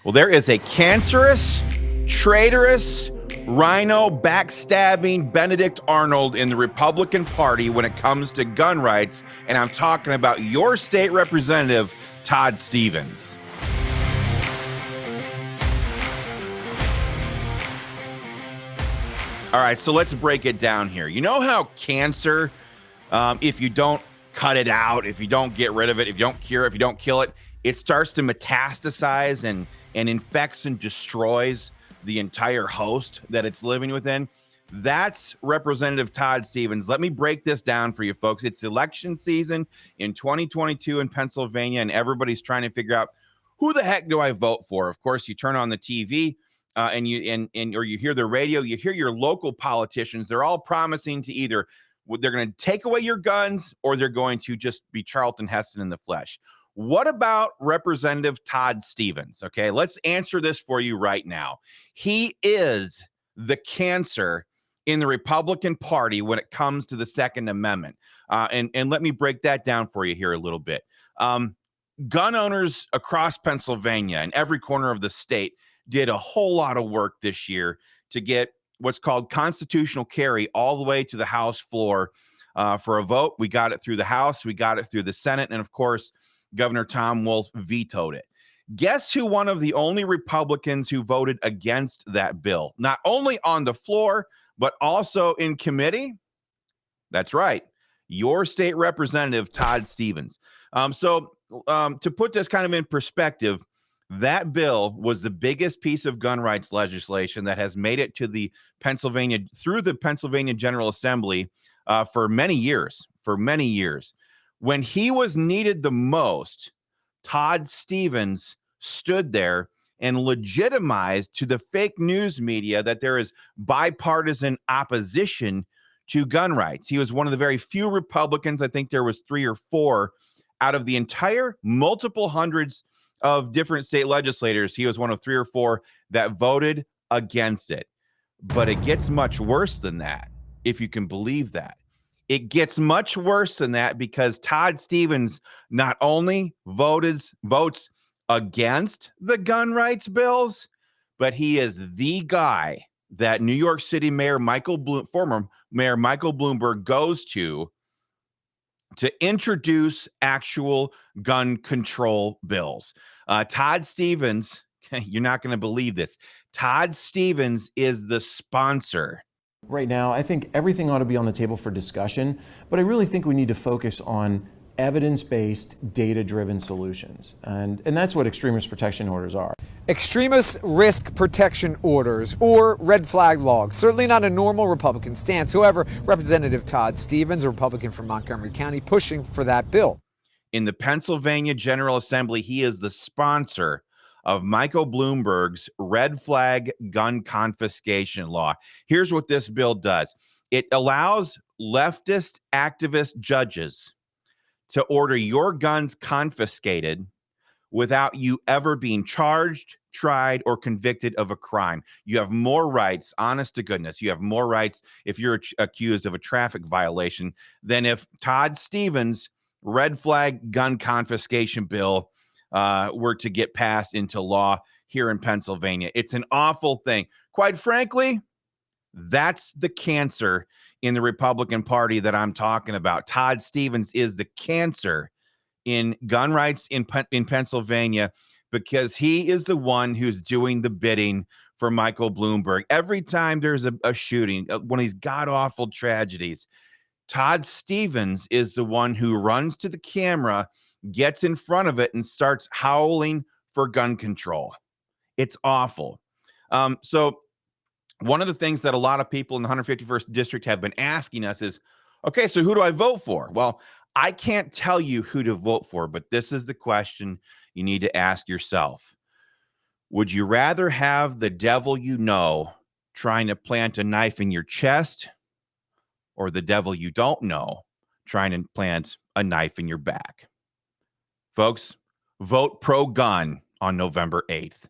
Well, there is a cancerous, traitorous, rhino backstabbing Benedict Arnold in the Republican Party when it comes to gun rights, and I'm talking about your state representative, Todd Stephens. All right, so let's break it down here. You know how cancer, if you don't cut it out, if you don't get rid of it, if you don't cure it, if you don't kill it, it starts to metastasize and infects and destroys the entire host that it's living within. That's Representative Todd Stephens. Let me break this down for you folks. It's election season in 2022 in Pennsylvania, and everybody's trying to figure out who the heck do I vote for? Of course, you turn on the TV or you hear the radio, you hear your local politicians. They're all promising to either they're going to take away your guns or they're going to just be Charlton Heston in the flesh. What about Representative Todd Stephens? Okay, let's answer this for you right now. He is the cancer in the Republican Party when it comes to the Second Amendment. And let me break that down for you here a little bit. Gun owners across Pennsylvania and every corner of the state did a whole lot of work this year to get what's called constitutional carry all the way to the House floor for a vote. We got it through the House, we got it through the Senate, and of course, Governor Tom Wolf vetoed it. Guess who one of the only Republicans who voted against that bill, not only on the floor, but also in committee? That's right, your state representative, Todd Stephens. So to put this kind of in perspective, that bill was the biggest piece of gun rights legislation that has made it to the Pennsylvania General Assembly for many years. When he was needed the most, Todd Stephens stood there and legitimized to the fake news media that there is bipartisan opposition to gun rights. He was one of the very few Republicans, I think there was 3 or 4 out of the entire multiple hundreds of different state legislators. He was one of 3 or 4 that voted against it. But it gets much worse than that, if you can believe that. It gets much worse than that because Todd Stephens not only votes against the gun rights bills, but he is the guy that New York City former Mayor Michael Bloomberg goes to introduce actual gun control bills. Todd Stephens, you're not going to believe this. Todd Stephens is the sponsor. Right now, I think everything ought to be on the table for discussion, but I really think we need to focus on evidence-based, data-driven solutions. And that's what extremist protection orders are. Extremist risk protection orders, or red flag laws. Certainly not a normal Republican stance. However, Representative Todd Stephens, a Republican from Montgomery County, pushing for that bill. In the Pennsylvania General Assembly, he is the sponsor of Michael Bloomberg's red flag gun confiscation law. Here's what this bill does. It allows leftist activist judges to order your guns confiscated without you ever being charged, tried, or convicted of a crime. You have more rights, honest to goodness, you have more rights if you're accused of a traffic violation than if Todd Stephens' red flag gun confiscation bill were to get passed into law here in Pennsylvania. It's an awful thing. Quite frankly, that's the cancer in the Republican Party that I'm talking about. Todd Stephens is the cancer in gun rights in Pennsylvania because he is the one who's doing the bidding for Michael Bloomberg. Every time there's a shooting, one of these god-awful tragedies, Todd Stephens is the one who runs to the camera, gets in front of it, and starts howling for gun control. It's awful. So one of the things that a lot of people in the 151st District have been asking us is, okay, so who do I vote for? Well, I can't tell you who to vote for, but this is the question you need to ask yourself. Would you rather have the devil you know trying to plant a knife in your chest, or the devil you don't know trying to plant a knife in your back? Folks, vote pro-gun on November 8th.